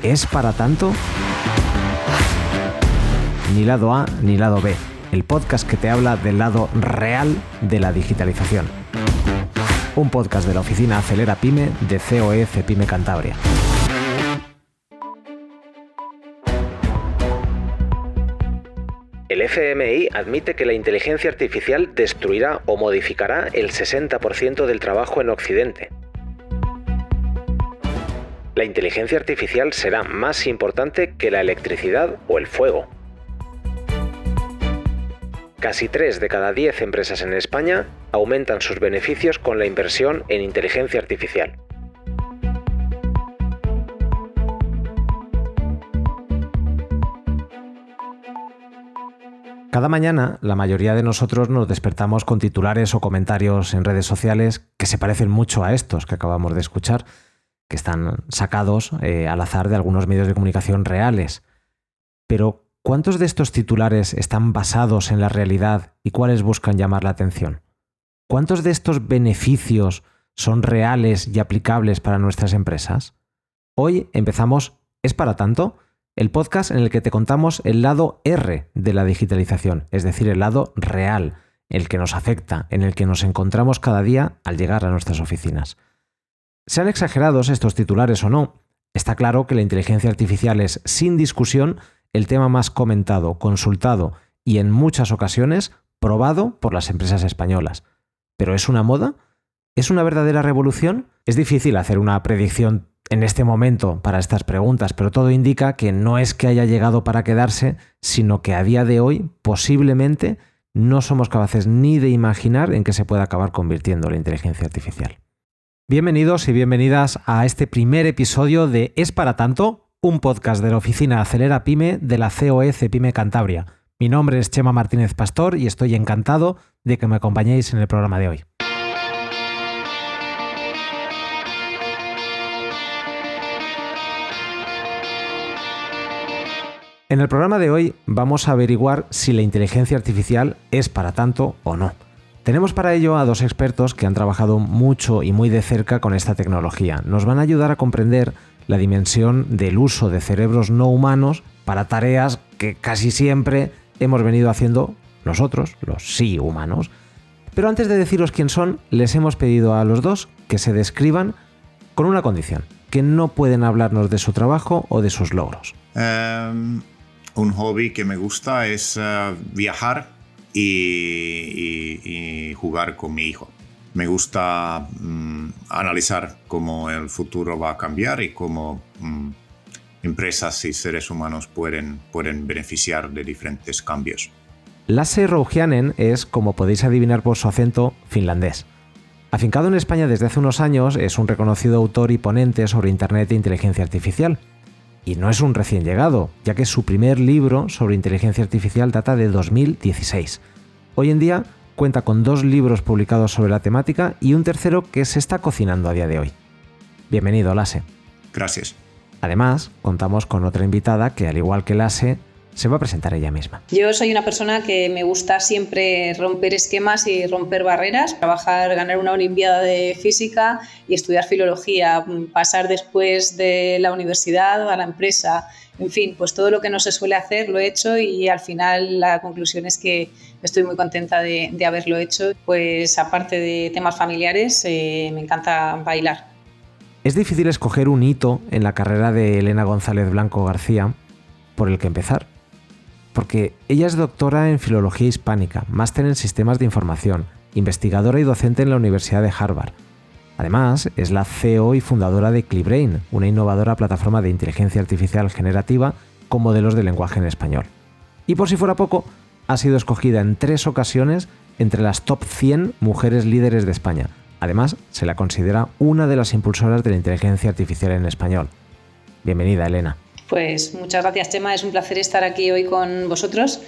¿Es para tanto? Ni lado A ni lado B, el podcast que te habla del lado real de la digitalización. Un podcast de la oficina Acelera Pyme de COE Pyme Cantabria. El FMI admite que la inteligencia artificial destruirá o modificará el 60% del trabajo en Occidente. La inteligencia artificial será más importante que la electricidad o el fuego. Casi 3 de cada 10 empresas en España aumentan sus beneficios con la inversión en inteligencia artificial. Cada mañana, la mayoría de nosotros nos despertamos con titulares o comentarios en redes sociales que se parecen mucho a estos que acabamos de escuchar, que están sacados al azar de algunos medios de comunicación reales. Pero, ¿cuántos de estos titulares están basados en la realidad y cuáles buscan llamar la atención? ¿Cuántos de estos beneficios son reales y aplicables para nuestras empresas? Hoy empezamos ¿Es para tanto? El podcast en el que te contamos el lado R de la digitalización, es decir, el lado real, el que nos afecta, en el que nos encontramos cada día al llegar a nuestras oficinas. Sean exagerados estos titulares o no, está claro que la inteligencia artificial es, sin discusión, el tema más comentado, consultado y en muchas ocasiones probado por las empresas españolas. ¿Pero es una moda? ¿Es una verdadera revolución? Es difícil hacer una predicción en este momento para estas preguntas, pero todo indica que no es que haya llegado para quedarse, sino que a día de hoy posiblemente no somos capaces ni de imaginar en qué se puede acabar convirtiendo la inteligencia artificial. Bienvenidos y bienvenidas a este primer episodio de ¿Es para tanto? Un podcast de la oficina Acelera Pyme de la COE Pyme Cantabria. Mi nombre es Chema Martínez Pastor y estoy encantado de que me acompañéis en el programa de hoy. En el programa de hoy vamos a averiguar si la inteligencia artificial es para tanto o no. Tenemos para ello a dos expertos que han trabajado mucho y muy de cerca con esta tecnología. Nos van a ayudar a comprender la dimensión del uso de cerebros no humanos para tareas que casi siempre hemos venido haciendo nosotros, los sí humanos. Pero antes de deciros quién son, les hemos pedido a los dos que se describan con una condición, que no pueden hablarnos de su trabajo o de sus logros. Un hobby que me gusta es viajar y jugar con mi hijo. Me gusta analizar cómo el futuro va a cambiar y cómo empresas y seres humanos pueden beneficiar de diferentes cambios. Lasse Rouhiainen es, como podéis adivinar por su acento, finlandés. Afincado en España desde hace unos años, es un reconocido autor y ponente sobre Internet e inteligencia artificial. Y no es un recién llegado, ya que su primer libro sobre inteligencia artificial data de 2016. Hoy en día cuenta con 2 libros publicados sobre la temática y un tercero que se está cocinando a día de hoy. Bienvenido, Lasse. Gracias. Además, contamos con otra invitada que, al igual que Lasse, se va a presentar ella misma. Yo soy una persona que me gusta siempre romper esquemas y romper barreras, ganar una olimpiada de física y estudiar filología, pasar después de la universidad a la empresa, en fin, pues todo lo que no se suele hacer lo he hecho y al final la conclusión es que estoy muy contenta de haberlo hecho. Pues aparte de temas familiares, me encanta bailar. Es difícil escoger un hito en la carrera de Elena González Blanco García por el que empezar. Porque ella es doctora en Filología Hispánica, máster en Sistemas de Información, investigadora y docente en la Universidad de Harvard. Además, es la CEO y fundadora de CliBrain, una innovadora plataforma de inteligencia artificial generativa con modelos de lenguaje en español. Y por si fuera poco, ha sido escogida en 3 ocasiones entre las top 100 mujeres líderes de España. Además, se la considera una de las impulsoras de la inteligencia artificial en español. Bienvenida, Elena. Pues muchas gracias, Chema. Es un placer estar aquí hoy con vosotros.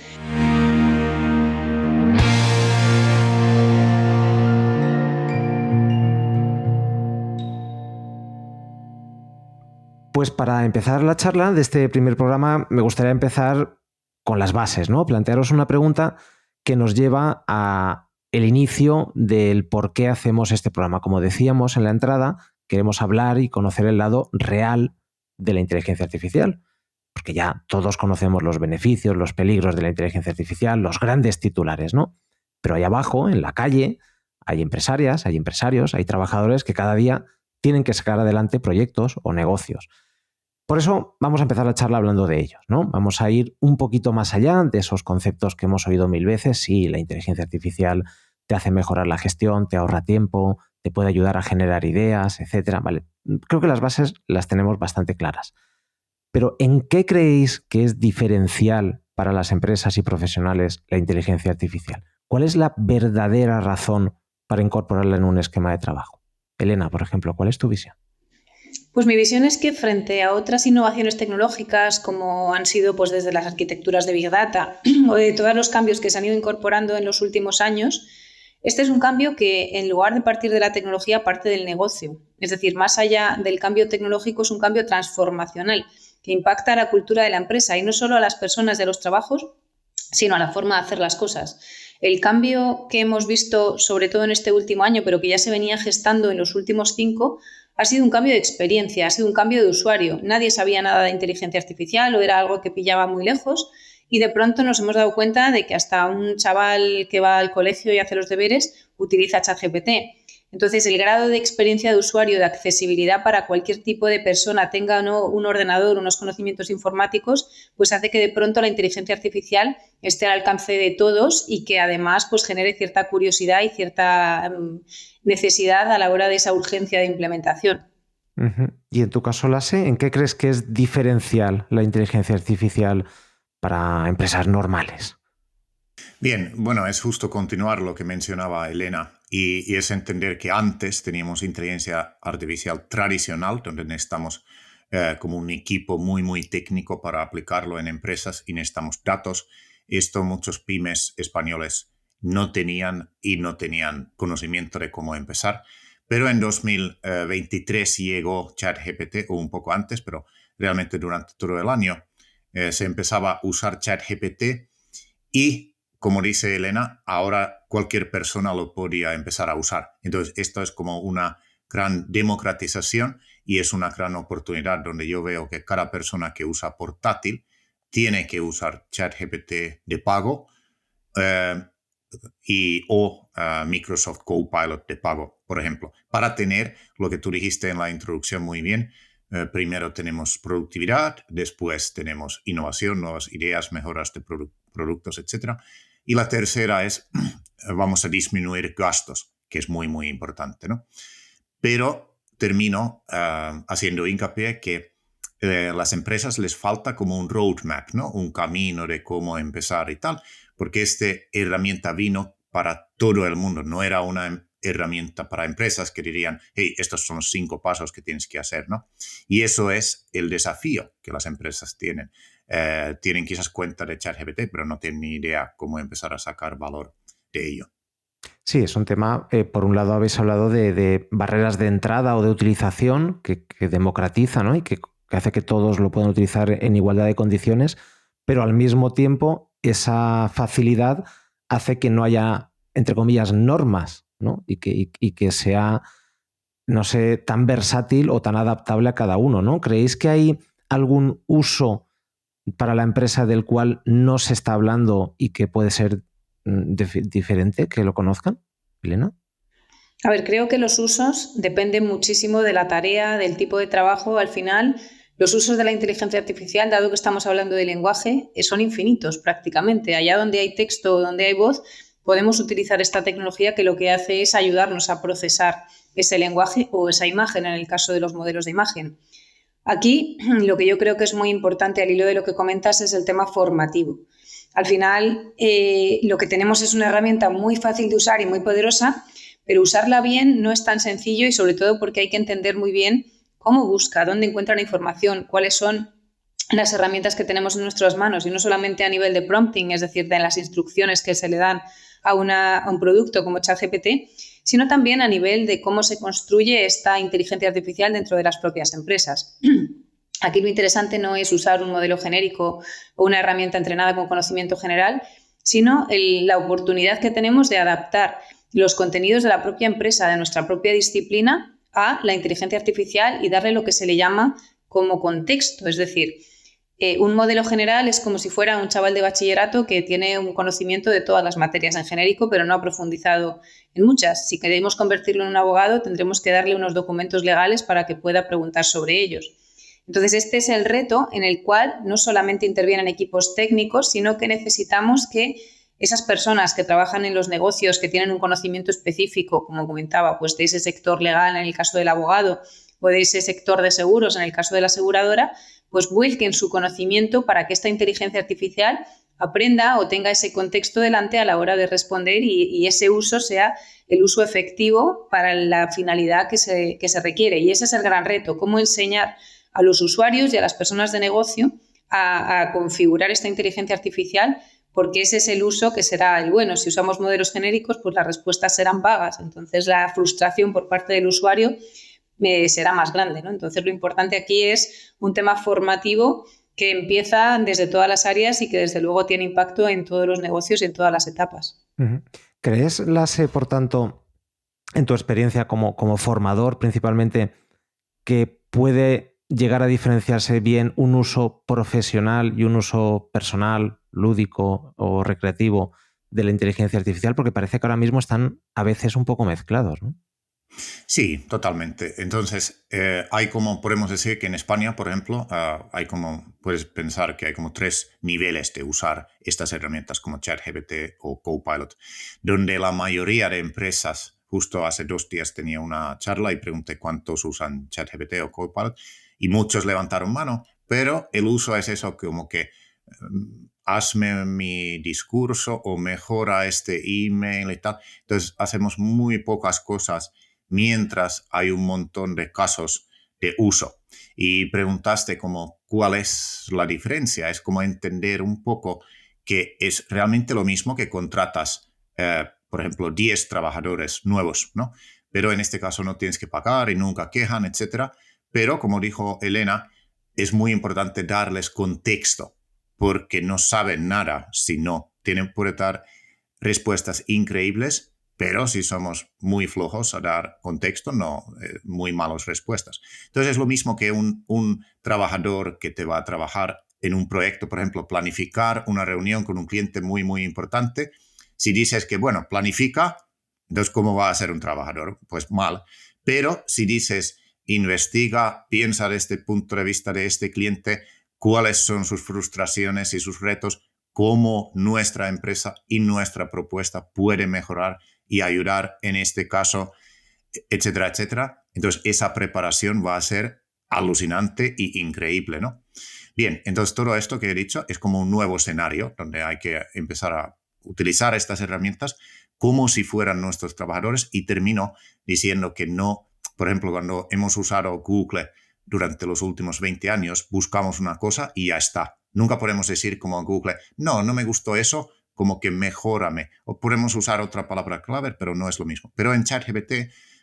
Pues para empezar la charla de este primer programa me gustaría empezar con las bases, ¿no? Plantearos una pregunta que nos lleva a el inicio del por qué hacemos este programa. Como decíamos en la entrada, queremos hablar y conocer el lado real de la inteligencia artificial, porque ya todos conocemos los beneficios, los peligros de la inteligencia artificial, los grandes titulares, ¿no? Pero ahí abajo, en la calle, hay empresarias, hay empresarios, hay trabajadores que cada día tienen que sacar adelante proyectos o negocios. Por eso vamos a empezar la charla hablando de ellos, ¿no? Vamos a ir un poquito más allá de esos conceptos que hemos oído mil veces. Sí, la inteligencia artificial te hace mejorar la gestión, te ahorra tiempo, te puede ayudar a generar ideas, etcétera. Vale, creo que las bases las tenemos bastante claras. Pero ¿en qué creéis que es diferencial para las empresas y profesionales la inteligencia artificial? ¿Cuál es la verdadera razón para incorporarla en un esquema de trabajo? Elena, por ejemplo, ¿cuál es tu visión? Pues mi visión es que frente a otras innovaciones tecnológicas como han sido pues desde las arquitecturas de Big Data o de todos los cambios que se han ido incorporando en los últimos años, este es un cambio que en lugar de partir de la tecnología parte del negocio. Es decir, más allá del cambio tecnológico es un cambio transformacional que impacta a la cultura de la empresa y no solo a las personas de los trabajos, sino a la forma de hacer las cosas. El cambio que hemos visto, sobre todo en este último año, pero que ya se venía gestando en los últimos 5, ha sido un cambio de experiencia, ha sido un cambio de usuario. Nadie sabía nada de inteligencia artificial o era algo que pillaba muy lejos y de pronto nos hemos dado cuenta de que hasta un chaval que va al colegio y hace los deberes utiliza ChatGPT. Entonces, el grado de experiencia de usuario, de accesibilidad para cualquier tipo de persona, tenga o no un ordenador, unos conocimientos informáticos, pues hace que de pronto la inteligencia artificial esté al alcance de todos y que además pues genere cierta curiosidad y cierta necesidad a la hora de esa urgencia de implementación. Uh-huh. Y en tu caso, Lasse, ¿en qué crees que es diferencial la inteligencia artificial para empresas normales? Bien, bueno, es justo continuar lo que mencionaba Elena y es entender que antes teníamos inteligencia artificial tradicional, donde necesitamos como un equipo muy técnico para aplicarlo en empresas y necesitamos datos. Esto muchos pymes españoles no tenían y no tenían conocimiento de cómo empezar. Pero en 2023 llegó ChatGPT, o un poco antes, pero realmente durante todo el año se empezaba a usar ChatGPT y como dice Elena, ahora cualquier persona lo podía empezar a usar. Entonces, esto es como una gran democratización y es una gran oportunidad donde yo veo que cada persona que usa portátil tiene que usar ChatGPT de pago o Microsoft Copilot de pago, por ejemplo, para tener lo que tú dijiste en la introducción muy bien. Primero tenemos productividad, después tenemos innovación, nuevas ideas, mejoras de productos, etc. Y la tercera es, vamos a disminuir gastos, que es muy importante, ¿no? Pero termino haciendo hincapié que las empresas les falta como un roadmap, ¿no? Un camino de cómo empezar y tal, porque esta herramienta vino para todo el mundo, no era una herramienta para empresas que dirían, hey, estos son los 5 pasos que tienes que hacer, ¿no? Y eso es el desafío que las empresas tienen. Tienen quizás cuenta de ChatGPT, pero no tienen ni idea cómo empezar a sacar valor de ello. Sí, es un tema, por un lado habéis hablado de barreras de entrada o de utilización que democratiza, ¿no? Y que hace que todos lo puedan utilizar en igualdad de condiciones, pero al mismo tiempo esa facilidad hace que no haya, entre comillas, normas, ¿no? Y que sea, no sé, tan versátil o tan adaptable a cada uno, ¿no? ¿Creéis que hay algún uso para la empresa del cual no se está hablando y que puede ser diferente, que lo conozcan? Elena. A ver, creo que los usos dependen muchísimo de la tarea, del tipo de trabajo. Al final, los usos de la inteligencia artificial, dado que estamos hablando de lenguaje, son infinitos prácticamente. Allá donde hay texto o donde hay voz, podemos utilizar esta tecnología que lo que hace es ayudarnos a procesar ese lenguaje o esa imagen en el caso de los modelos de imagen. Aquí, lo que yo creo que es muy importante al hilo de lo que comentas es el tema formativo. Al final, lo que tenemos es una herramienta muy fácil de usar y muy poderosa, pero usarla bien no es tan sencillo y sobre todo porque hay que entender muy bien cómo busca, dónde encuentra la información, cuáles son las herramientas que tenemos en nuestras manos y no solamente a nivel de prompting, es decir, de las instrucciones que se le dan a un producto como ChatGPT, sino también a nivel de cómo se construye esta inteligencia artificial dentro de las propias empresas. Aquí lo interesante no es usar un modelo genérico o una herramienta entrenada con conocimiento general, sino la oportunidad que tenemos de adaptar los contenidos de la propia empresa, de nuestra propia disciplina, a la inteligencia artificial y darle lo que se le llama como contexto. Es decir, un modelo general es como si fuera un chaval de bachillerato que tiene un conocimiento de todas las materias en genérico, pero no ha profundizado en muchas. Si queremos convertirlo en un abogado, tendremos que darle unos documentos legales para que pueda preguntar sobre ellos. Entonces, este es el reto en el cual no solamente intervienen equipos técnicos, sino que necesitamos que esas personas que trabajan en los negocios, que tienen un conocimiento específico, como comentaba, pues de ese sector legal en el caso del abogado o de ese sector de seguros en el caso de la aseguradora, pues vuelquen su conocimiento para que esta inteligencia artificial aprenda o tenga ese contexto delante a la hora de responder y ese uso sea el uso efectivo para la finalidad que se requiere. Y ese es el gran reto, cómo enseñar a los usuarios y a las personas de negocio a configurar esta inteligencia artificial, porque ese es el uso que será el bueno. Si usamos modelos genéricos, pues las respuestas serán vagas. Entonces, la frustración por parte del usuario será más grande, ¿no? Entonces, lo importante aquí es un tema formativo que empieza desde todas las áreas y que, desde luego, tiene impacto en todos los negocios y en todas las etapas. ¿Crees, Lasse, por tanto, en tu experiencia como formador principalmente, que puede llegar a diferenciarse bien un uso profesional y un uso personal, lúdico o recreativo de la inteligencia artificial? Porque parece que ahora mismo están a veces un poco mezclados, ¿no? Sí, totalmente. Entonces, hay como, podemos decir que en España, por ejemplo, puedes pensar que hay como 3 niveles de usar estas herramientas como ChatGPT o Copilot, donde la mayoría de empresas, justo hace 2 días tenía una charla y pregunté cuántos usan ChatGPT o Copilot y muchos levantaron mano, pero el uso es eso como que hazme mi discurso o mejora este email y tal. Entonces, hacemos muy pocas cosas mientras hay un montón de casos de uso. Y preguntaste como cuál es la diferencia. Es como entender un poco que es realmente lo mismo que contratas, por ejemplo, 10 trabajadores nuevos, ¿no? Pero en este caso no tienes que pagar y nunca quejan, etc. Pero, como dijo Elena, es muy importante darles contexto porque no saben nada si no. Pueden dar respuestas increíbles, pero si somos muy flojos a dar contexto, muy malas respuestas. Entonces es lo mismo que un trabajador que te va a trabajar en un proyecto, por ejemplo, planificar una reunión con un cliente muy, muy importante. Si dices que, bueno, planifica, entonces ¿cómo va a ser un trabajador? Pues mal. Pero si dices, investiga, piensa desde el punto de vista de este cliente, cuáles son sus frustraciones y sus retos, cómo nuestra empresa y nuestra propuesta puede mejorar y ayudar en este caso, etcétera, etcétera. Entonces, esa preparación va a ser alucinante y increíble, ¿no? Bien, entonces todo esto que he dicho es como un nuevo escenario donde hay que empezar a utilizar estas herramientas como si fueran nuestros trabajadores y termino diciendo que no, por ejemplo, cuando hemos usado Google durante los últimos 20 años, buscamos una cosa y ya está. Nunca podemos decir como Google, no me gustó eso, como que mejórame. O podemos usar otra palabra clave, pero no es lo mismo. Pero en ChatGPT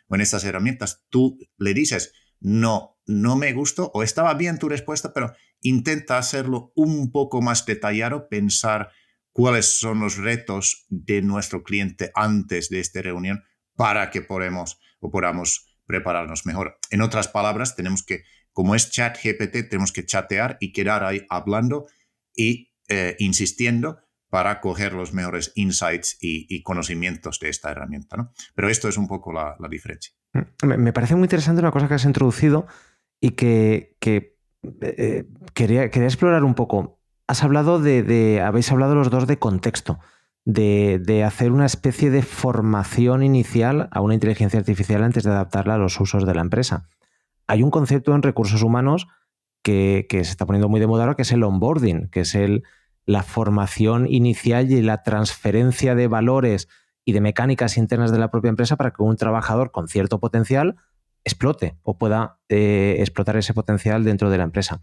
o en estas herramientas, tú le dices, no me gustó o estaba bien tu respuesta, pero intenta hacerlo un poco más detallado, pensar cuáles son los retos de nuestro cliente antes de esta reunión para que podamos prepararnos mejor. En otras palabras, como es ChatGPT, tenemos que chatear y quedar ahí hablando y insistiendo para coger los mejores insights y conocimientos de esta herramienta, ¿no? Pero esto es un poco la diferencia. Me parece muy interesante una cosa que has introducido y que quería explorar un poco. Habéis hablado los dos de contexto, de hacer una especie de formación inicial a una inteligencia artificial antes de adaptarla a los usos de la empresa. Hay un concepto en recursos humanos que se está poniendo muy de moda ahora, que es el onboarding, que es la formación inicial y la transferencia de valores y de mecánicas internas de la propia empresa para que un trabajador con cierto potencial explote o pueda explotar ese potencial dentro de la empresa.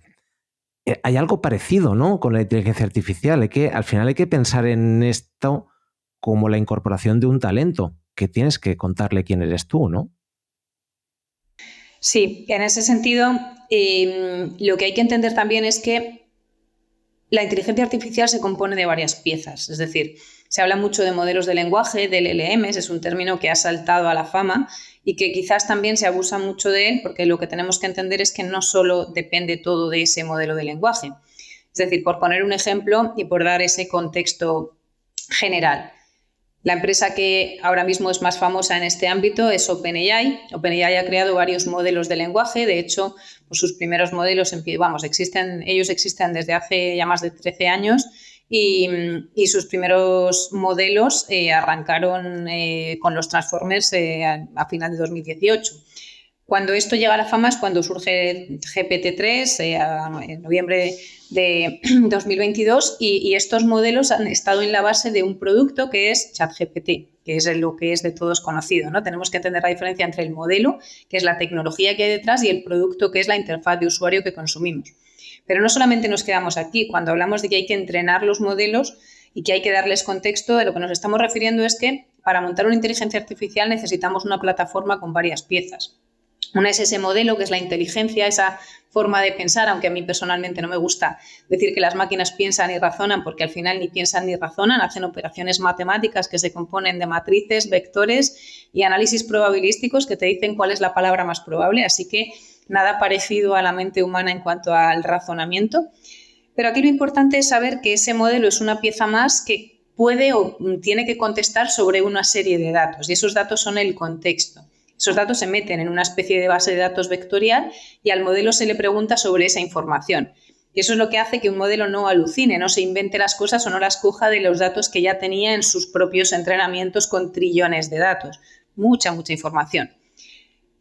Hay algo parecido, ¿no?, con la inteligencia artificial. Al final hay que pensar en esto como la incorporación de un talento, que tienes que contarle quién eres tú, ¿no? Sí, en ese sentido, lo que hay que entender también es que la inteligencia artificial se compone de varias piezas. Es decir, Se habla mucho de modelos de lenguaje, del LLMs, es un término que ha saltado a la fama y que quizás también se abusa mucho de él, porque lo que tenemos que entender es que no solo depende todo de ese modelo de lenguaje. Es decir, por poner un ejemplo y por dar ese contexto general. La empresa que ahora mismo es más famosa en este ámbito es OpenAI. OpenAI ha creado varios modelos de lenguaje. De hecho, pues sus primeros modelos ellos existen desde hace ya más de 13 años y sus primeros modelos arrancaron con los Transformers a final de 2018. Cuando esto llega a la fama es cuando surge GPT-3 en noviembre de 2022 y estos modelos han estado en la base de un producto que es ChatGPT, que es lo que es de todos conocido, ¿no? Tenemos que entender la diferencia entre el modelo, que es la tecnología que hay detrás, y el producto, que es la interfaz de usuario que consumimos. Pero no solamente nos quedamos aquí. Cuando hablamos de que hay que entrenar los modelos y que hay que darles contexto, de lo que nos estamos refiriendo es que para montar una inteligencia artificial necesitamos una plataforma con varias piezas. Una es ese modelo, que es la inteligencia, esa forma de pensar, aunque a mí personalmente no me gusta decir que las máquinas piensan y razonan, porque al final ni piensan ni razonan, hacen operaciones matemáticas que se componen de matrices, vectores y análisis probabilísticos que te dicen cuál es la palabra más probable, así que nada parecido a la mente humana en cuanto al razonamiento. Pero aquí lo importante es saber que ese modelo es una pieza más que puede o tiene que contestar sobre una serie de datos, y esos datos son el contexto. Esos datos se meten en una especie de base de datos vectorial y al modelo se le pregunta sobre esa información. Y eso es lo que hace que un modelo no alucine, no se invente las cosas o no las coja de los datos que ya tenía en sus propios entrenamientos con trillones de datos. Mucha información.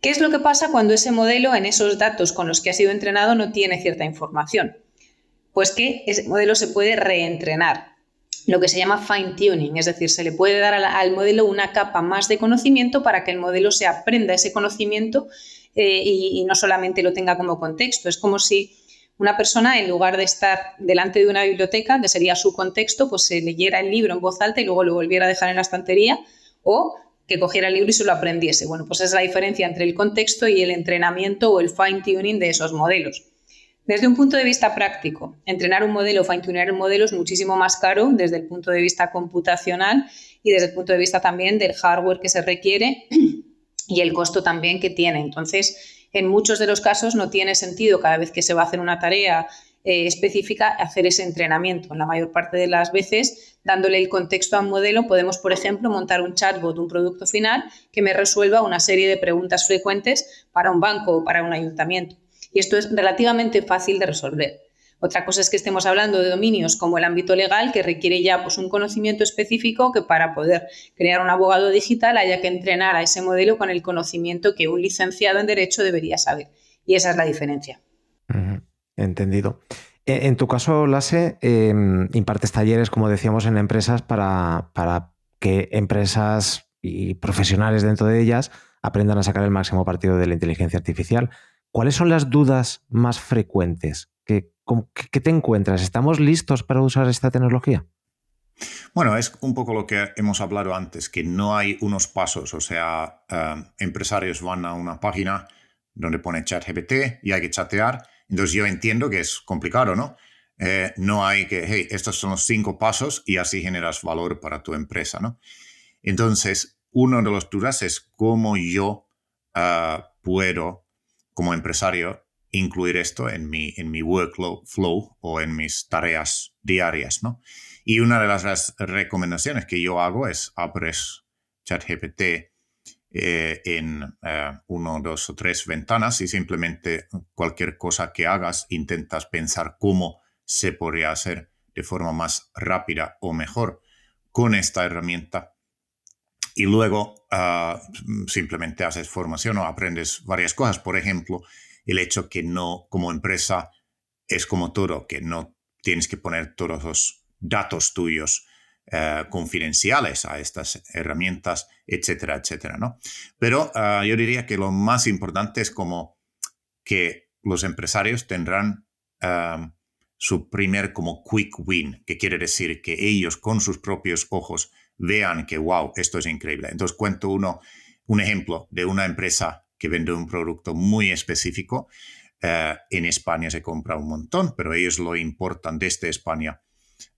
¿Qué es lo que pasa cuando ese modelo en esos datos con los que ha sido entrenado no tiene cierta información? Pues que ese modelo se puede reentrenar, lo que se llama fine tuning, es decir, se le puede dar al modelo una capa más de conocimiento para que el modelo se aprenda ese conocimiento y no solamente lo tenga como contexto. Es como si una persona, en lugar de estar delante de una biblioteca, que sería su contexto, pues se leyera el libro en voz alta y luego lo volviera a dejar en la estantería, o que cogiera el libro y se lo aprendiese. Bueno, pues esa es la diferencia entre el contexto y el entrenamiento o el fine tuning de esos modelos. Desde un punto de vista práctico, entrenar un modelo, fine-tunear un modelo es muchísimo más caro desde el punto de vista computacional y desde el punto de vista también del hardware que se requiere y el costo también que tiene. Entonces, en muchos de los casos no tiene sentido cada vez que se va a hacer una tarea específica hacer ese entrenamiento. En la mayor parte de las veces, dándole el contexto a un modelo, podemos, por ejemplo, montar un chatbot, un producto final que me resuelva una serie de preguntas frecuentes para un banco o para un ayuntamiento. Y esto es relativamente fácil de resolver. Otra cosa es que estemos hablando de dominios como el ámbito legal, que requiere ya pues, un conocimiento específico que para poder crear un abogado digital haya que entrenar a ese modelo con el conocimiento que un licenciado en Derecho debería saber. Y esa es la diferencia. Entendido. En tu caso, Lasse, impartes talleres, como decíamos, en empresas para que empresas y profesionales dentro de ellas aprendan a sacar el máximo partido de la inteligencia artificial. ¿Cuáles son las dudas más frecuentes? ¿Qué te encuentras? ¿Estamos listos para usar esta tecnología? Bueno, es un poco lo que hemos hablado antes, que no hay unos pasos. O sea, empresarios van a una página donde pone ChatGPT y hay que chatear. Entonces yo entiendo que es complicado, ¿no? No hay que, hey, estos son los 5 pasos y así generas valor para tu empresa, ¿no? Entonces, una de las dudas es cómo yo puedo, como empresario, incluir esto en mi workflow o en mis tareas diarias, ¿no? Y una de las recomendaciones que yo hago es abres ChatGPT en 1, 2 o 3 ventanas y simplemente cualquier cosa que hagas intentas pensar cómo se podría hacer de forma más rápida o mejor con esta herramienta. Y luego simplemente haces formación o aprendes varias cosas. Por ejemplo, el hecho que no, como empresa, es como todo, que no tienes que poner todos los datos tuyos confidenciales a estas herramientas, etcétera, etcétera, ¿no? Pero yo diría que lo más importante es como que los empresarios tendrán su primer como quick win, que quiere decir que ellos con sus propios ojos vean que, wow, esto es increíble. Entonces cuento un ejemplo de una empresa que vende un producto muy específico. En España se compra un montón, pero ellos lo importan desde España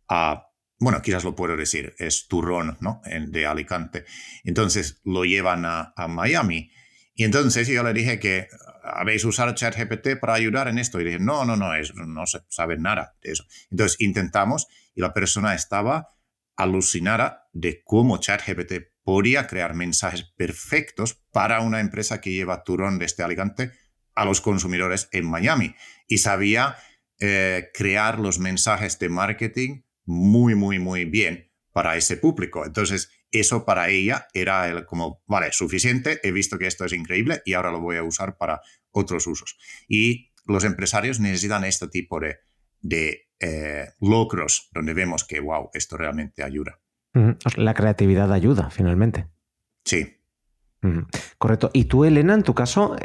a bueno, quizás lo puedo decir, es turrón, ¿no? De Alicante. Entonces lo llevan a Miami. Y entonces yo le dije que habéis usado ChatGPT para ayudar en esto. Y dije, no, no se sabe nada de eso. Entonces intentamos y la persona estaba alucinada de cómo ChatGPT podía crear mensajes perfectos para una empresa que lleva turrón desde Alicante a los consumidores en Miami. Y sabía crear los mensajes de marketing muy bien para ese público. Entonces, eso para ella era como, vale, suficiente, he visto que esto es increíble y ahora lo voy a usar para otros usos. Y los empresarios necesitan este tipo de logros donde vemos que, wow, esto realmente ayuda. La creatividad ayuda, finalmente. Sí. Correcto. Y tú, Elena, en tu caso,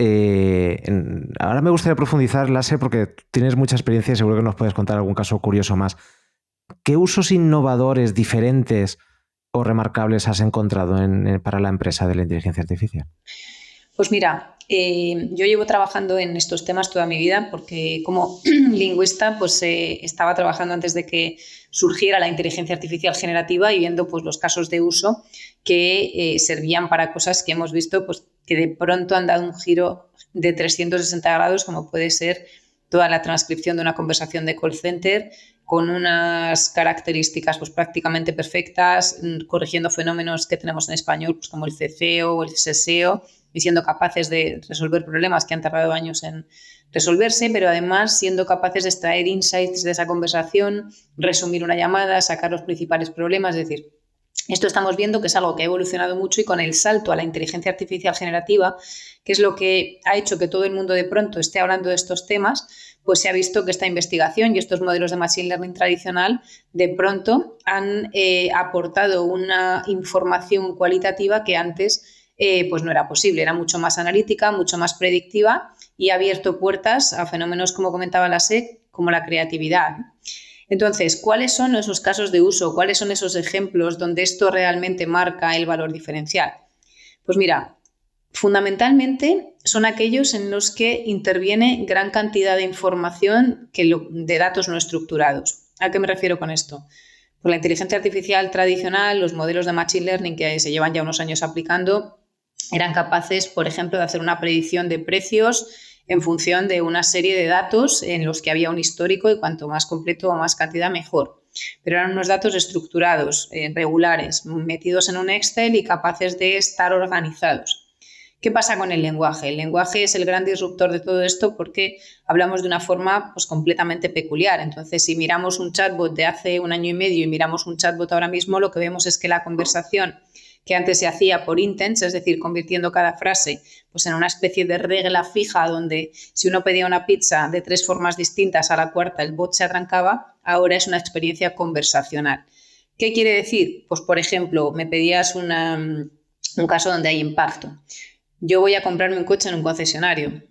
ahora me gustaría profundizar, Lasse, porque tienes mucha experiencia y seguro que nos puedes contar algún caso curioso más. ¿Qué usos innovadores, diferentes o remarcables has encontrado para la empresa de la inteligencia artificial? Pues mira, yo llevo trabajando en estos temas toda mi vida porque como lingüista pues estaba trabajando antes de que surgiera la inteligencia artificial generativa y viendo pues los casos de uso que servían para cosas que hemos visto pues que de pronto han dado un giro de 360 grados, como puede ser toda la transcripción de una conversación de call center con unas características pues prácticamente perfectas, corrigiendo fenómenos que tenemos en español pues, como el ceceo o el seseo, y siendo capaces de resolver problemas que han tardado años en resolverse, pero además siendo capaces de extraer insights de esa conversación, resumir una llamada, sacar los principales problemas. Es decir, esto estamos viendo que es algo que ha evolucionado mucho y con el salto a la inteligencia artificial generativa, que es lo que ha hecho que todo el mundo de pronto esté hablando de estos temas, pues se ha visto que esta investigación y estos modelos de Machine Learning tradicional de pronto han aportado una información cualitativa que antes pues no era posible, era mucho más analítica, mucho más predictiva y ha abierto puertas a fenómenos, como comentaba Lasse, como la creatividad. Entonces, ¿cuáles son esos casos de uso? ¿Cuáles son esos ejemplos donde esto realmente marca el valor diferencial? Pues mira, fundamentalmente son aquellos en los que interviene gran cantidad de información de datos no estructurados. ¿A qué me refiero con esto? Pues la inteligencia artificial tradicional, los modelos de Machine Learning que se llevan ya unos años aplicando, eran capaces, por ejemplo, de hacer una predicción de precios en función de una serie de datos en los que había un histórico y cuanto más completo o más cantidad, mejor. Pero eran unos datos estructurados, regulares, metidos en un Excel y capaces de estar organizados. ¿Qué pasa con el lenguaje? El lenguaje es el gran disruptor de todo esto porque hablamos de una forma pues, completamente peculiar. Entonces, si miramos un chatbot de hace un año y medio y miramos un chatbot ahora mismo, lo que vemos es que la conversación que antes se hacía por intents, es decir, convirtiendo cada frase pues, en una especie de regla fija donde si uno pedía una pizza de 3 formas distintas, a la cuarta el bot se atrancaba, ahora es una experiencia conversacional. ¿Qué quiere decir? Pues, por ejemplo, me pedías un caso donde hay impacto. Yo voy a comprarme un coche en un concesionario.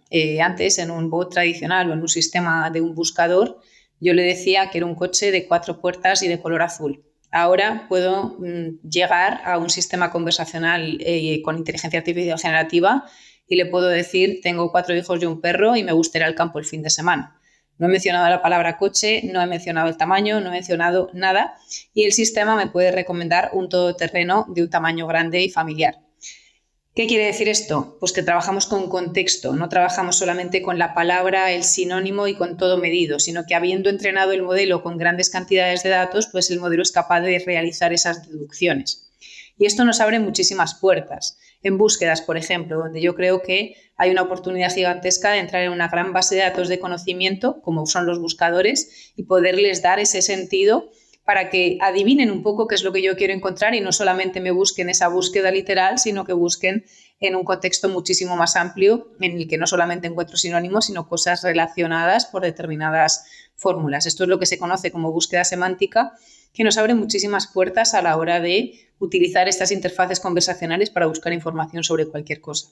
Antes, en un bot tradicional o en un sistema de un buscador, yo le decía que era un coche de 4 puertas y de color azul. Ahora puedo llegar a un sistema conversacional con inteligencia artificial generativa y le puedo decir, tengo 4 hijos y un perro y me gustaría el campo el fin de semana. No he mencionado la palabra coche, no he mencionado el tamaño, no he mencionado nada y el sistema me puede recomendar un todoterreno de un tamaño grande y familiar. ¿Qué quiere decir esto? Pues que trabajamos con contexto, no trabajamos solamente con la palabra, el sinónimo y con todo medido, sino que habiendo entrenado el modelo con grandes cantidades de datos, pues el modelo es capaz de realizar esas deducciones. Y esto nos abre muchísimas puertas. En búsquedas, por ejemplo, donde yo creo que hay una oportunidad gigantesca de entrar en una gran base de datos de conocimiento, como son los buscadores, y poderles dar ese sentido para que adivinen un poco qué es lo que yo quiero encontrar y no solamente me busquen esa búsqueda literal, sino que busquen en un contexto muchísimo más amplio en el que no solamente encuentro sinónimos, sino cosas relacionadas por determinadas fórmulas. Esto es lo que se conoce como búsqueda semántica, que nos abre muchísimas puertas a la hora de utilizar estas interfaces conversacionales para buscar información sobre cualquier cosa.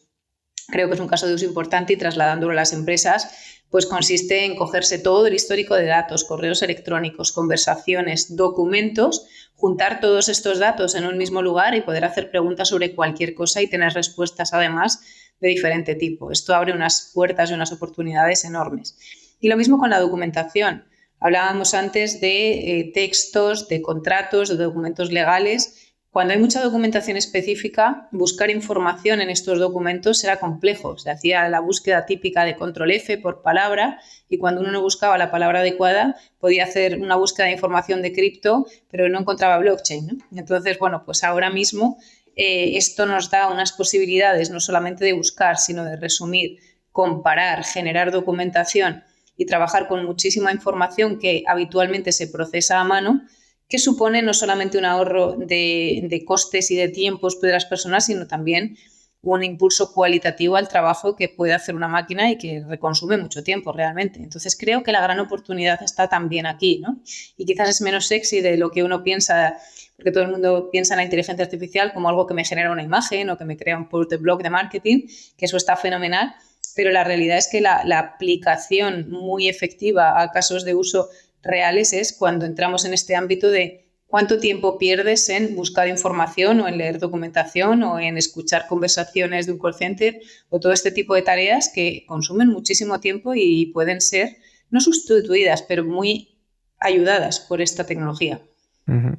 Creo que es un caso de uso importante y trasladándolo a las empresas, pues consiste en cogerse todo el histórico de datos, correos electrónicos, conversaciones, documentos, juntar todos estos datos en un mismo lugar y poder hacer preguntas sobre cualquier cosa y tener respuestas además de diferente tipo. Esto abre unas puertas y unas oportunidades enormes. Y lo mismo con la documentación. Hablábamos antes de textos, de contratos, de documentos legales. Cuando hay mucha documentación específica, buscar información en estos documentos era complejo. Se hacía la búsqueda típica de control F por palabra y cuando uno no buscaba la palabra adecuada podía hacer una búsqueda de información de cripto, pero no encontraba blockchain, ¿no? Entonces, bueno, pues ahora mismo esto nos da unas posibilidades no solamente de buscar, sino de resumir, comparar, generar documentación y trabajar con muchísima información que habitualmente se procesa a mano, que supone no solamente un ahorro de costes y de tiempos de las personas, sino también un impulso cualitativo al trabajo que puede hacer una máquina y que reconsume mucho tiempo realmente. Entonces creo que la gran oportunidad está también aquí, ¿no? Y quizás es menos sexy de lo que uno piensa, porque todo el mundo piensa en la inteligencia artificial como algo que me genera una imagen o que me crea un post de blog de marketing, que eso está fenomenal, pero la realidad es que la aplicación muy efectiva a casos de uso reales es cuando entramos en este ámbito de cuánto tiempo pierdes en buscar información o en leer documentación o en escuchar conversaciones de un call center o todo este tipo de tareas que consumen muchísimo tiempo y pueden ser no sustituidas, pero muy ayudadas por esta tecnología. Uh-huh.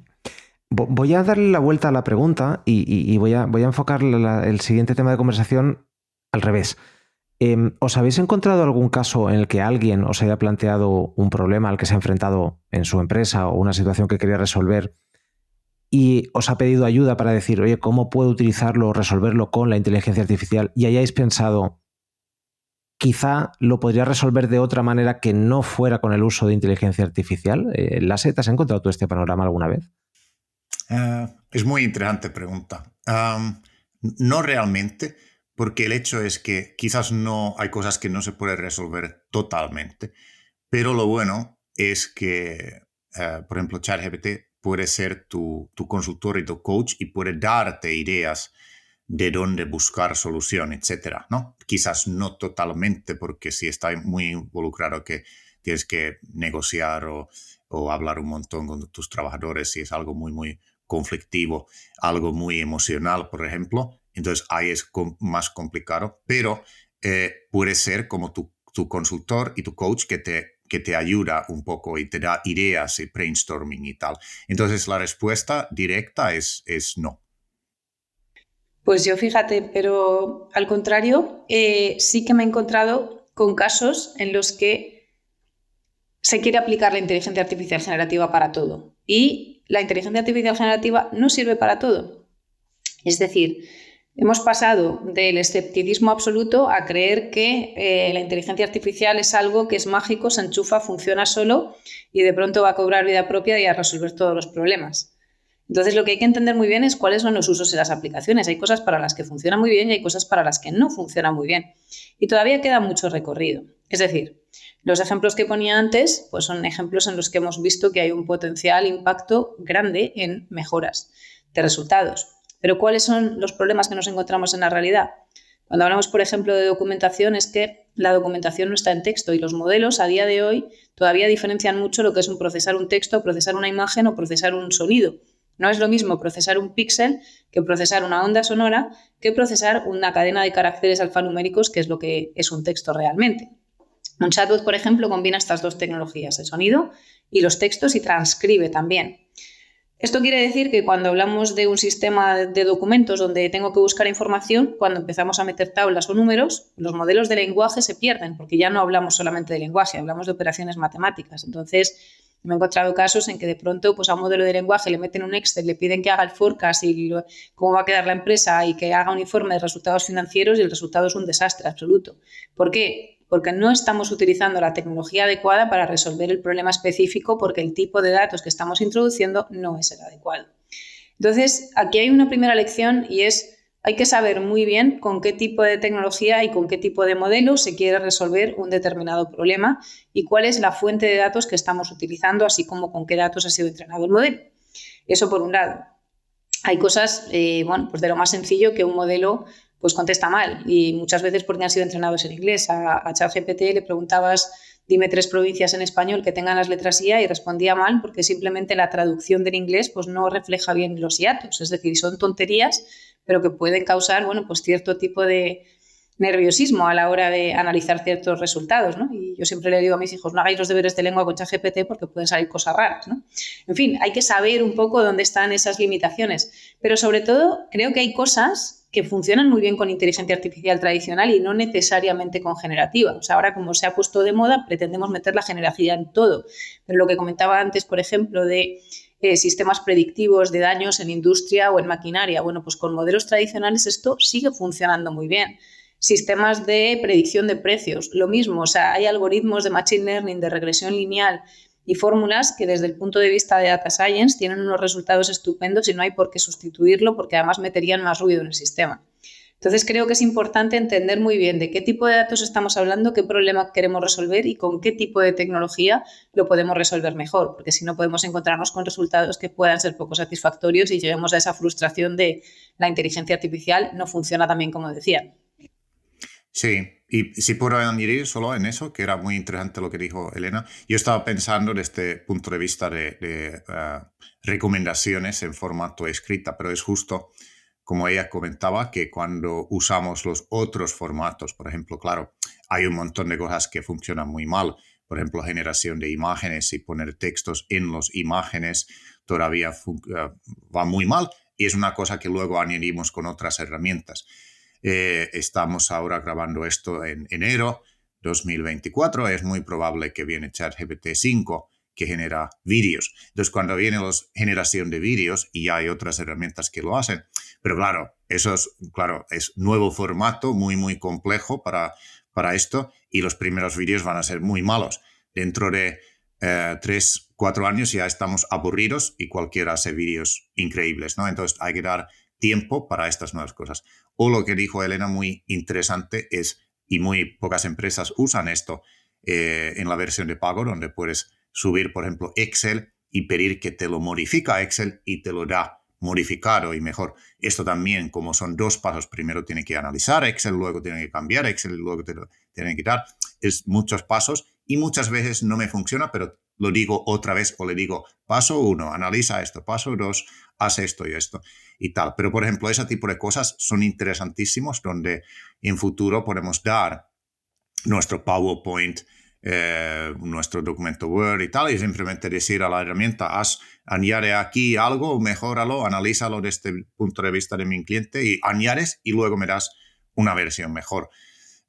Voy a darle la vuelta a la pregunta y voy a enfocar el siguiente tema de conversación al revés. ¿Os habéis encontrado algún caso en el que alguien os haya planteado un problema al que se ha enfrentado en su empresa o una situación que quería resolver y os ha pedido ayuda para decir, oye, ¿cómo puedo utilizarlo o resolverlo con la inteligencia artificial? Y hayáis pensado, quizá lo podría resolver de otra manera que no fuera con el uso de inteligencia artificial. Lasse, ¿te has encontrado tú este panorama alguna vez? Es muy interesante pregunta. No realmente, porque el hecho es que quizás no hay cosas que no se pueden resolver totalmente, pero lo bueno es que, por ejemplo, ChatGPT puede ser tu consultor y tu coach y puede darte ideas de dónde buscar solución, etcétera, ¿no? Quizás no totalmente, porque si está muy involucrado que tienes que negociar o hablar un montón con tus trabajadores, si es algo muy, muy conflictivo, algo muy emocional, por ejemplo, entonces ahí es más complicado, pero puede ser como tu consultor y tu coach que te ayuda un poco y te da ideas y brainstorming y tal. Entonces la respuesta directa es no. Pues yo fíjate, pero al contrario, sí que me he encontrado con casos en los que se quiere aplicar la inteligencia artificial generativa para todo y la inteligencia artificial generativa no sirve para todo. Es decir, hemos pasado del escepticismo absoluto a creer que la inteligencia artificial es algo que es mágico, se enchufa, funciona solo y de pronto va a cobrar vida propia y a resolver todos los problemas. Entonces, lo que hay que entender muy bien es cuáles son los usos y las aplicaciones. Hay cosas para las que funciona muy bien y hay cosas para las que no funcionan muy bien. Y todavía queda mucho recorrido. Es decir, los ejemplos que ponía antes pues son ejemplos en los que hemos visto que hay un potencial impacto grande en mejoras de resultados. Pero ¿cuáles son los problemas que nos encontramos en la realidad? Cuando hablamos, por ejemplo, de documentación, es que la documentación no está en texto y los modelos a día de hoy todavía diferencian mucho lo que es procesar un texto, procesar una imagen o procesar un sonido. No es lo mismo procesar un píxel que procesar una onda sonora, que procesar una cadena de caracteres alfanuméricos, que es lo que es un texto realmente. Un chatbot, por ejemplo, combina estas dos tecnologías, el sonido y los textos, y transcribe también. Esto quiere decir que cuando hablamos de un sistema de documentos donde tengo que buscar información, cuando empezamos a meter tablas o números, los modelos de lenguaje se pierden, porque ya no hablamos solamente de lenguaje, hablamos de operaciones matemáticas. Entonces, me he encontrado casos en que de pronto pues a un modelo de lenguaje le meten un Excel, le piden que haga el forecast y cómo va a quedar la empresa y que haga un informe de resultados financieros y el resultado es un desastre absoluto. ¿Por qué? Porque no estamos utilizando la tecnología adecuada para resolver el problema específico, porque el tipo de datos que estamos introduciendo no es el adecuado. Entonces, aquí hay una primera lección y es: hay que saber muy bien con qué tipo de tecnología y con qué tipo de modelo se quiere resolver un determinado problema y cuál es la fuente de datos que estamos utilizando, así como con qué datos ha sido entrenado el modelo. Eso por un lado. Hay cosas, pues de lo más sencillo, que un modelo pues contesta mal y muchas veces porque han sido entrenados en inglés. A ChatGPT le preguntabas dime 3 provincias en español que tengan las letras IA y respondía mal porque simplemente la traducción del inglés pues no refleja bien los hiatos, es decir, son tonterías pero que pueden causar pues cierto tipo de nerviosismo a la hora de analizar ciertos resultados, ¿no? Y yo siempre le digo a mis hijos, no hagáis los deberes de lengua con ChatGPT porque pueden salir cosas raras, ¿no? En fin, hay que saber un poco dónde están esas limitaciones, pero sobre todo creo que hay cosas que funcionan muy bien con inteligencia artificial tradicional y no necesariamente con generativa. O sea, ahora como se ha puesto de moda, pretendemos meter la generativa en todo. Pero lo que comentaba antes, por ejemplo, de sistemas predictivos de daños en industria o en maquinaria, bueno, pues con modelos tradicionales esto sigue funcionando muy bien. Sistemas de predicción de precios, lo mismo, o sea, hay algoritmos de machine learning, de regresión lineal y fórmulas que desde el punto de vista de data science tienen unos resultados estupendos y no hay por qué sustituirlo porque además meterían más ruido en el sistema. Entonces creo que es importante entender muy bien de qué tipo de datos estamos hablando, qué problema queremos resolver y con qué tipo de tecnología lo podemos resolver mejor, porque si no podemos encontrarnos con resultados que puedan ser poco satisfactorios y lleguemos a esa frustración de la inteligencia artificial no funciona tan bien como decía. Sí, y si puedo añadir solo en eso, que era muy interesante lo que dijo Elena, yo estaba pensando desde el punto de vista de recomendaciones en formato escrita, pero es justo como ella comentaba, que cuando usamos los otros formatos, por ejemplo, claro, hay un montón de cosas que funcionan muy mal, por ejemplo, generación de imágenes y poner textos en las imágenes todavía va muy mal y es una cosa que luego añadimos con otras herramientas. Estamos ahora grabando esto en enero 2024. Es muy probable que viene ChatGPT 5 que genera vídeos. Entonces, cuando viene la generación de vídeos, y ya hay otras herramientas que lo hacen, pero claro, eso es nuevo formato, muy, muy complejo para esto, y los primeros vídeos van a ser muy malos. Dentro de 3, 4 años ya estamos aburridos y cualquiera hace vídeos increíbles, ¿no? Entonces, hay que dar tiempo para estas nuevas cosas. O lo que dijo Elena, muy interesante, y muy pocas empresas usan esto en la versión de pago, donde puedes subir, por ejemplo, Excel y pedir que te lo modifica Excel y te lo da modificado y mejor. Esto también, como son 2 pasos, primero tiene que analizar Excel, luego tiene que cambiar Excel y luego te lo tiene que quitar. Es muchos pasos y muchas veces no me funciona, pero lo digo otra vez o le digo, paso 1, analiza esto, paso 2, haz esto y esto y tal. Pero, por ejemplo, ese tipo de cosas son interesantísimos donde en futuro podemos dar nuestro PowerPoint, nuestro documento Word y tal, y simplemente decir a la herramienta, añade aquí algo, mejóralo, analízalo desde el punto de vista de mi cliente y añades y luego me das una versión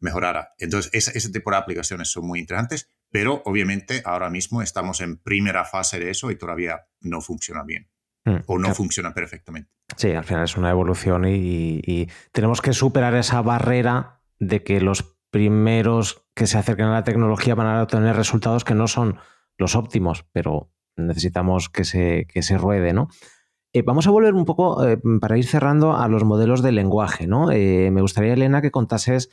mejorada. Entonces, ese tipo de aplicaciones son muy interesantes, pero obviamente ahora mismo estamos en primera fase de eso y todavía no funciona bien o no funciona perfectamente. Sí, al final es una evolución y tenemos que superar esa barrera de que los primeros que se acerquen a la tecnología van a obtener resultados que no son los óptimos, pero necesitamos que se ruede, ¿no? Vamos a volver un poco, para ir cerrando, a los modelos de lenguaje, ¿no? Me gustaría, Elena, que contases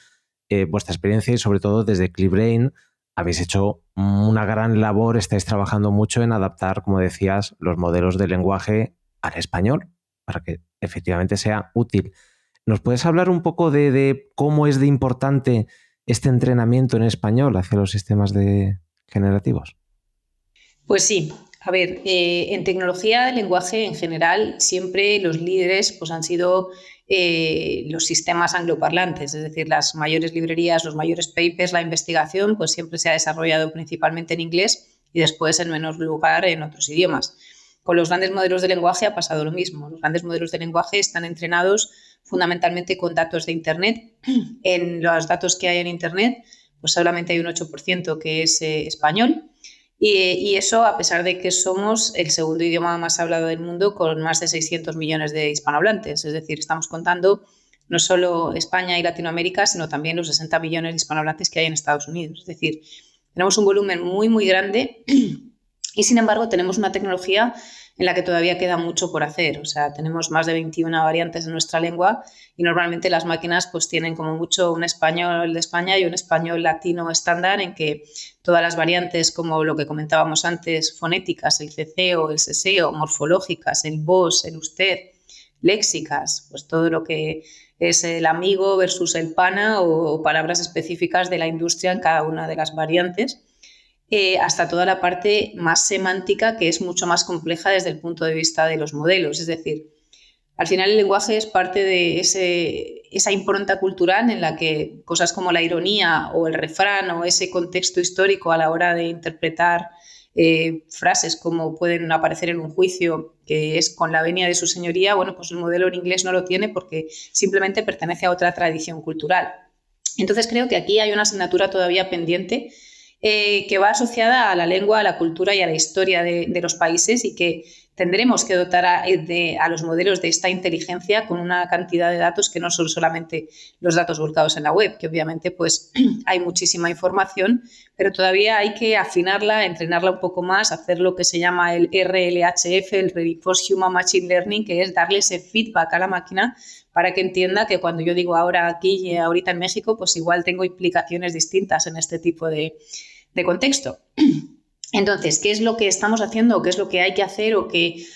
vuestra experiencia y sobre todo desde ClickBrain habéis hecho una gran labor, estáis trabajando mucho en adaptar, como decías, los modelos de lenguaje al español para que efectivamente sea útil. ¿Nos puedes hablar un poco de cómo es de importante este entrenamiento en español hacia los sistemas generativos? Pues sí, a ver, en tecnología del lenguaje en general siempre los líderes pues, han sido los sistemas angloparlantes, es decir, las mayores librerías, los mayores papers, la investigación, pues siempre se ha desarrollado principalmente en inglés y después en menor lugar en otros idiomas. Con los grandes modelos de lenguaje ha pasado lo mismo. Los grandes modelos de lenguaje están entrenados fundamentalmente con datos de Internet. En los datos que hay en Internet, pues solamente hay un 8% que es español. Y eso a pesar de que somos el segundo idioma más hablado del mundo con más de 600 millones de hispanohablantes. Es decir, estamos contando no solo España y Latinoamérica, sino también los 60 millones de hispanohablantes que hay en Estados Unidos. Es decir, tenemos un volumen muy, muy grande y, sin embargo, tenemos una tecnología en la que todavía queda mucho por hacer. O sea, tenemos más de 21 variantes en nuestra lengua y normalmente las máquinas pues tienen como mucho un español de España y un español latino estándar en que todas las variantes, como lo que comentábamos antes, fonéticas, el ceceo, el seseo, morfológicas, el vos, el usted, léxicas, pues todo lo que es el amigo versus el pana o palabras específicas de la industria en cada una de las variantes. Hasta toda la parte más semántica que es mucho más compleja desde el punto de vista de los modelos. Es decir, Al final el lenguaje es parte de esa impronta cultural en la que cosas como la ironía o el refrán o ese contexto histórico a la hora de interpretar frases como pueden aparecer en un juicio que es con la venia de su señoría, bueno, pues el modelo en inglés no lo tiene porque simplemente pertenece a otra tradición cultural. Entonces creo que aquí hay una asignatura todavía pendiente que va asociada a la lengua, a la cultura y a la historia de los países y que tendremos que dotar a los modelos de esta inteligencia con una cantidad de datos que no son solamente los datos volcados en la web, que obviamente pues hay muchísima información, pero todavía hay que afinarla, entrenarla un poco más, hacer lo que se llama el RLHF, el Reinforced Human Machine Learning, que es darle ese feedback a la máquina para que entienda que cuando yo digo ahora aquí y ahorita en México, pues igual tengo implicaciones distintas en este tipo de contexto. Entonces, ¿qué es lo que estamos haciendo o qué es lo que hay que hacer o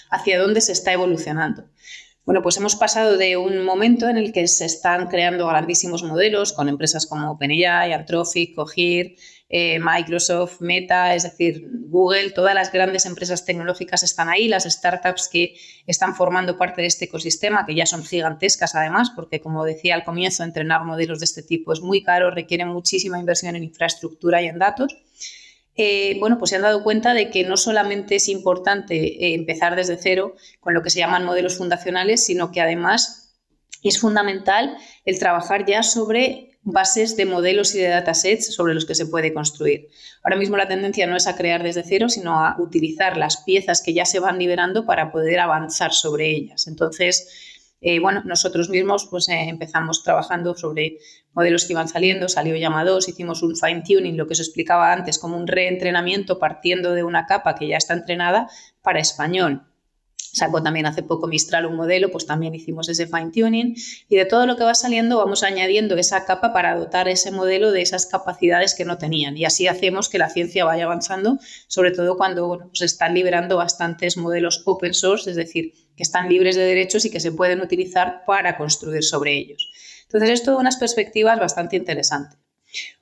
hacia dónde se está evolucionando? Bueno, pues hemos pasado de un momento en el que se están creando grandísimos modelos con empresas como OpenAI, Anthropic, Cohere, Microsoft, Meta, es decir, Google, todas las grandes empresas tecnológicas están ahí, las startups que están formando parte de este ecosistema, que ya son gigantescas además, porque como decía al comienzo, entrenar modelos de este tipo es muy caro, requiere muchísima inversión en infraestructura y en datos. Bueno, pues se han dado cuenta de que no solamente es importante empezar desde cero con lo que se llaman modelos fundacionales, sino que además es fundamental el trabajar ya sobre bases de modelos y de datasets sobre los que se puede construir. Ahora mismo la tendencia no es a crear desde cero, sino a utilizar las piezas que ya se van liberando para poder avanzar sobre ellas. Entonces, bueno, nosotros mismos pues, empezamos trabajando sobre modelos que iban saliendo, salió Llama 2, hicimos un fine-tuning, lo que os explicaba antes, como un reentrenamiento partiendo de una capa que ya está entrenada para español. Sacó también hace poco Mistral un modelo, pues también hicimos ese fine-tuning y de todo lo que va saliendo vamos añadiendo esa capa para dotar ese modelo de esas capacidades que no tenían y así hacemos que la ciencia vaya avanzando, sobre todo cuando bueno, se están liberando bastantes modelos open source, es decir, que están libres de derechos y que se pueden utilizar para construir sobre ellos. Entonces, esto da unas perspectivas bastante interesantes.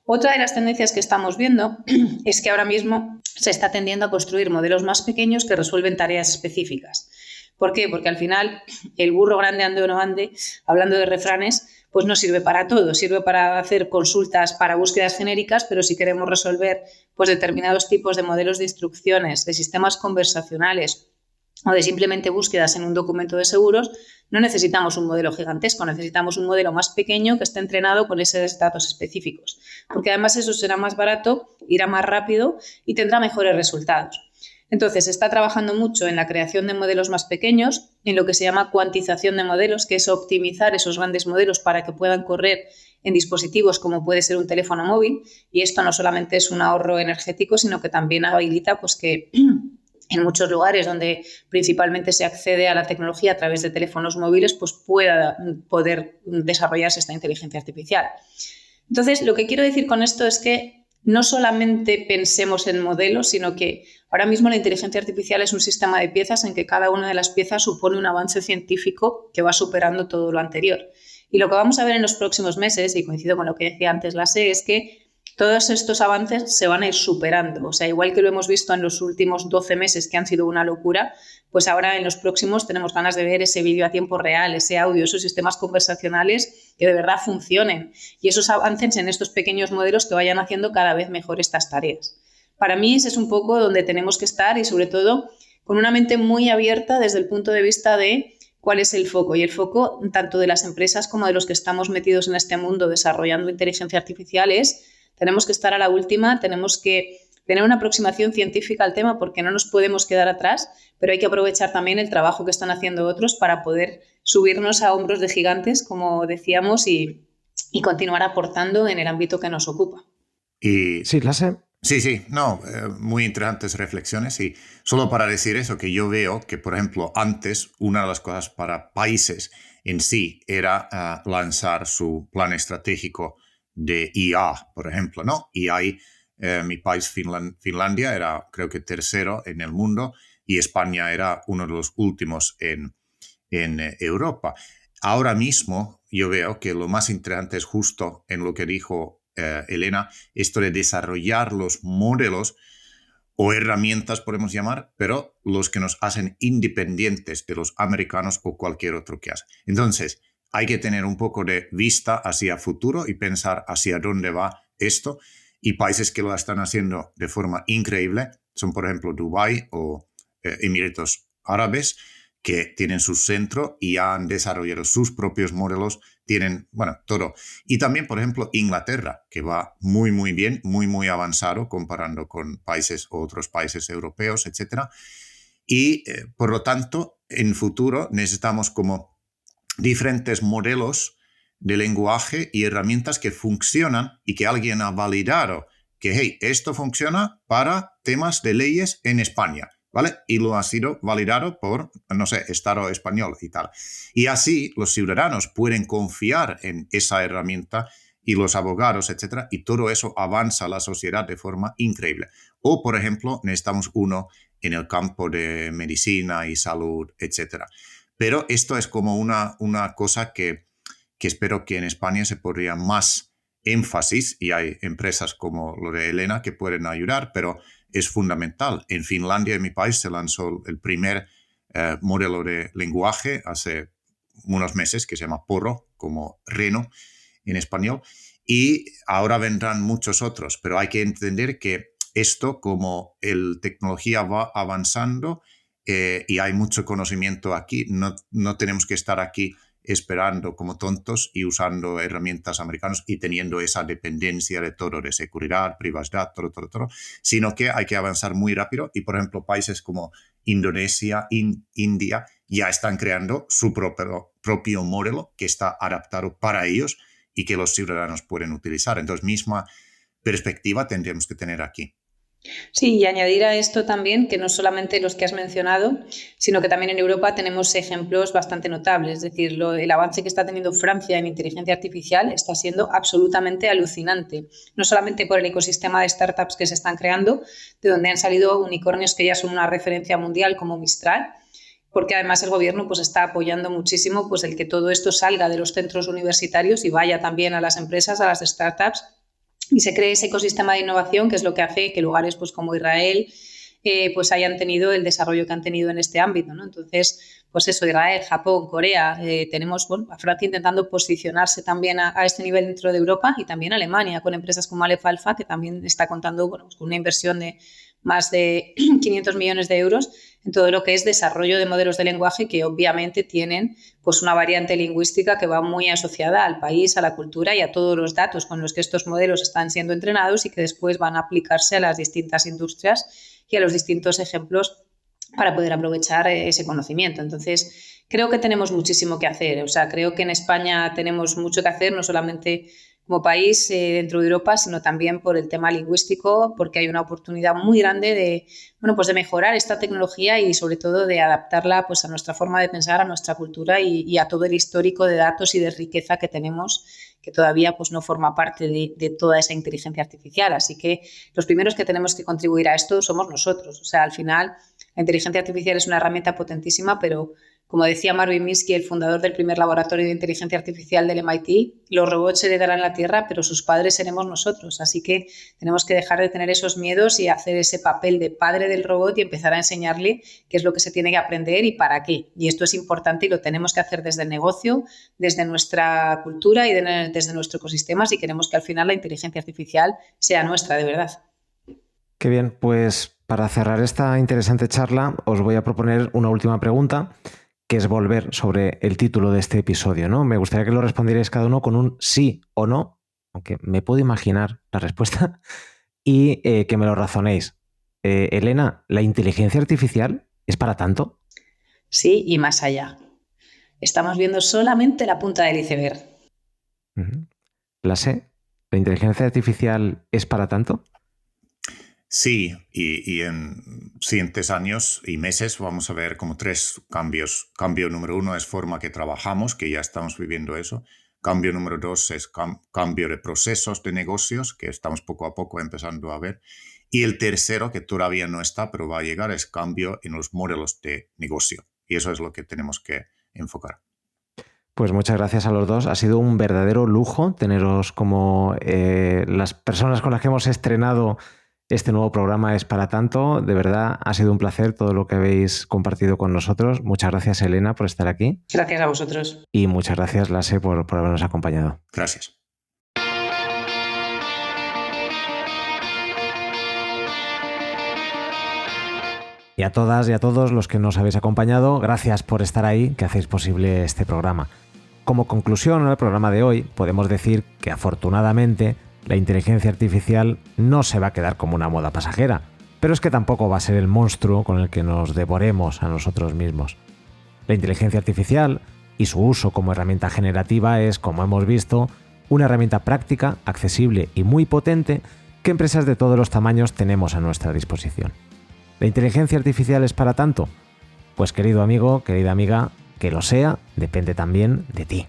Otra de las tendencias que estamos viendo es que ahora mismo se está tendiendo a construir modelos más pequeños que resuelven tareas específicas. ¿Por qué? Porque al final el burro grande ande o no ande, hablando de refranes, pues no sirve para todo. Sirve para hacer consultas para búsquedas genéricas, pero si queremos resolver pues, determinados tipos de modelos de instrucciones, de sistemas conversacionales o de simplemente búsquedas en un documento de seguros, no necesitamos un modelo gigantesco, necesitamos un modelo más pequeño que esté entrenado con esos datos específicos, porque además eso será más barato, irá más rápido y tendrá mejores resultados. Entonces, se está trabajando mucho en la creación de modelos más pequeños, en lo que se llama cuantización de modelos, que es optimizar esos grandes modelos para que puedan correr en dispositivos como puede ser un teléfono móvil, y esto no solamente es un ahorro energético, sino que también habilita pues, que en muchos lugares donde principalmente se accede a la tecnología a través de teléfonos móviles, pues pueda poder desarrollarse esta inteligencia artificial. Entonces, lo que quiero decir con esto es que no solamente pensemos en modelos, sino que ahora mismo la inteligencia artificial es un sistema de piezas en que cada una de las piezas supone un avance científico que va superando todo lo anterior. Y lo que vamos a ver en los próximos meses, y coincido con lo que decía antes la SE, es que todos estos avances se van a ir superando. O sea, igual que lo hemos visto en los últimos 12 meses, que han sido una locura, pues ahora en los próximos tenemos ganas de ver ese vídeo a tiempo real, ese audio, esos sistemas conversacionales que de verdad funcionen y esos avances en estos pequeños modelos que vayan haciendo cada vez mejor estas tareas. Para mí ese es un poco donde tenemos que estar y sobre todo con una mente muy abierta desde el punto de vista de cuál es el foco. Y el foco tanto de las empresas como de los que estamos metidos en este mundo desarrollando inteligencia artificial es tenemos que estar a la última, tenemos que tener una aproximación científica al tema porque no nos podemos quedar atrás, pero hay que aprovechar también el trabajo que están haciendo otros para poder subirnos a hombros de gigantes, como decíamos, y continuar aportando en el ámbito que nos ocupa. Y sí, Lasse. Sí, no, muy interesantes reflexiones y solo para decir eso, que yo veo que, por ejemplo, antes una de las cosas para países en sí era lanzar su plan estratégico de IA, por ejemplo, ¿no? Y hay, mi país, Finlandia, era creo que tercero en el mundo y España era uno de los últimos en Europa. Ahora mismo yo veo que lo más interesante es justo en lo que dijo Elena, esto de desarrollar los modelos o herramientas podemos llamar, pero los que nos hacen independientes de los americanos o cualquier otro que hace. Entonces, hay que tener un poco de vista hacia futuro y pensar hacia dónde va esto. Y países que lo están haciendo de forma increíble son, por ejemplo, Dubái o Emiratos Árabes, que tienen su centro y han desarrollado sus propios modelos, tienen, bueno, todo. Y también, por ejemplo, Inglaterra, que va muy, muy bien, muy, muy avanzado comparando con países o otros países europeos, etc. Y, por lo tanto, en futuro necesitamos como diferentes modelos de lenguaje y herramientas que funcionan y que alguien ha validado que, hey, esto funciona para temas de leyes en España, ¿vale? Y lo ha sido validado por, no sé, Estado español y tal. Y así los ciudadanos pueden confiar en esa herramienta y los abogados, etcétera, y todo eso avanza la sociedad de forma increíble. O, por ejemplo, necesitamos uno en el campo de medicina y salud, etcétera. Pero esto es como una cosa que espero que en España se podría más énfasis, y hay empresas como lo de Elena que pueden ayudar, pero es fundamental. En Finlandia, en mi país, se lanzó el primer modelo de lenguaje hace unos meses que se llama Porro, como reno en español, y ahora vendrán muchos otros, pero hay que entender que esto, como la tecnología va avanzando y hay mucho conocimiento aquí, no tenemos que estar aquí esperando como tontos y usando herramientas americanas y teniendo esa dependencia de todo, de seguridad, privacidad, todo, sino que hay que avanzar muy rápido y, por ejemplo, países como Indonesia, India, ya están creando su propio modelo que está adaptado para ellos y que los ciudadanos pueden utilizar. Entonces, misma perspectiva tendremos que tener aquí. Sí, y añadir a esto también que no solamente los que has mencionado, sino que también en Europa tenemos ejemplos bastante notables. Es decir, el avance que está teniendo Francia en inteligencia artificial está siendo absolutamente alucinante. No solamente por el ecosistema de startups que se están creando, de donde han salido unicornios que ya son una referencia mundial como Mistral, porque además el gobierno pues, está apoyando muchísimo pues, el que todo esto salga de los centros universitarios y vaya también a las empresas, a las startups, y se cree ese ecosistema de innovación que es lo que hace que lugares pues, como Israel pues hayan tenido el desarrollo que han tenido en este ámbito, ¿no? Entonces, pues eso, Israel, Japón, Corea, tenemos a Francia intentando posicionarse también a este nivel dentro de Europa y también Alemania con empresas como Aleph Alpha, que también está contando con una inversión de más de 500 millones de euros en todo lo que es desarrollo de modelos de lenguaje que obviamente tienen pues una variante lingüística que va muy asociada al país, a la cultura y a todos los datos con los que estos modelos están siendo entrenados y que después van a aplicarse a las distintas industrias y a los distintos ejemplos para poder aprovechar ese conocimiento. Entonces, creo que tenemos muchísimo que hacer. O sea, creo que en España tenemos mucho que hacer, no solamente como país dentro de Europa, sino también por el tema lingüístico, porque hay una oportunidad muy grande de, bueno, pues de mejorar esta tecnología y sobre todo de adaptarla pues, a nuestra forma de pensar, a nuestra cultura y a todo el histórico de datos y de riqueza que tenemos, que todavía pues, no forma parte de toda esa inteligencia artificial. Así que los primeros que tenemos que contribuir a esto somos nosotros. O sea, al final la inteligencia artificial es una herramienta potentísima, pero como decía Marvin Minsky, el fundador del primer laboratorio de inteligencia artificial del MIT, los robots heredarán la Tierra, pero sus padres seremos nosotros. Así que tenemos que dejar de tener esos miedos y hacer ese papel de padre del robot y empezar a enseñarle qué es lo que se tiene que aprender y para qué. Y esto es importante y lo tenemos que hacer desde el negocio, desde nuestra cultura y desde nuestro ecosistema si queremos que al final la inteligencia artificial sea nuestra de verdad. Qué bien, pues para cerrar esta interesante charla os voy a proponer una última pregunta, que es volver sobre el título de este episodio, ¿no? Me gustaría que lo respondierais cada uno con un sí o no, aunque me puedo imaginar la respuesta, y que me lo razonéis. Elena, ¿la inteligencia artificial es para tanto? Sí, y más allá. Estamos viendo solamente la punta del iceberg. La sé. ¿La inteligencia artificial es para tanto? Sí, y en siguientes años y meses vamos a ver como 3 cambios. Cambio número 1 es forma que trabajamos, que ya estamos viviendo eso. Cambio número 2 es cambio de procesos de negocios, que estamos poco a poco empezando a ver. Y el tercero, que todavía no está, pero va a llegar, es cambio en los modelos de negocio. Y eso es lo que tenemos que enfocar. Pues muchas gracias a los dos. Ha sido un verdadero lujo teneros como las personas con las que hemos estrenado este nuevo programa Es para tanto. De verdad, ha sido un placer todo lo que habéis compartido con nosotros. Muchas gracias, Elena, por estar aquí. Gracias a vosotros. Y muchas gracias, Lasse, por habernos acompañado. Gracias. Y a todas y a todos los que nos habéis acompañado, gracias por estar ahí, que hacéis posible este programa. Como conclusión al programa de hoy, podemos decir que afortunadamente la inteligencia artificial no se va a quedar como una moda pasajera, pero es que tampoco va a ser el monstruo con el que nos devoremos a nosotros mismos. La inteligencia artificial y su uso como herramienta generativa es, como hemos visto, una herramienta práctica, accesible y muy potente que empresas de todos los tamaños tenemos a nuestra disposición. ¿La inteligencia artificial es para tanto? Pues querido amigo, querida amiga, que lo sea, depende también de ti.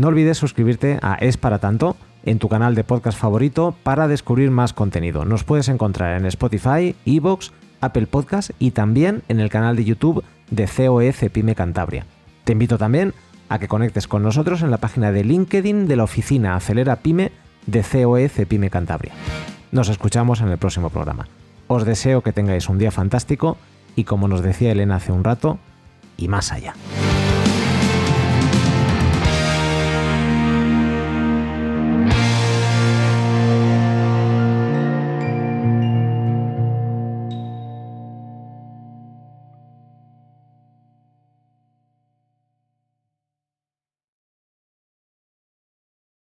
No olvides suscribirte a Es para tanto en tu canal de podcast favorito para descubrir más contenido. Nos puedes encontrar en Spotify, iVoox, Apple Podcast y también en el canal de YouTube de COE Cepime Cantabria. Te invito también a que conectes con nosotros en la página de LinkedIn de la oficina Acelera Pyme de COE Cepime Cantabria. Nos escuchamos en el próximo programa. Os deseo que tengáis un día fantástico y, como nos decía Elena hace un rato, y más allá.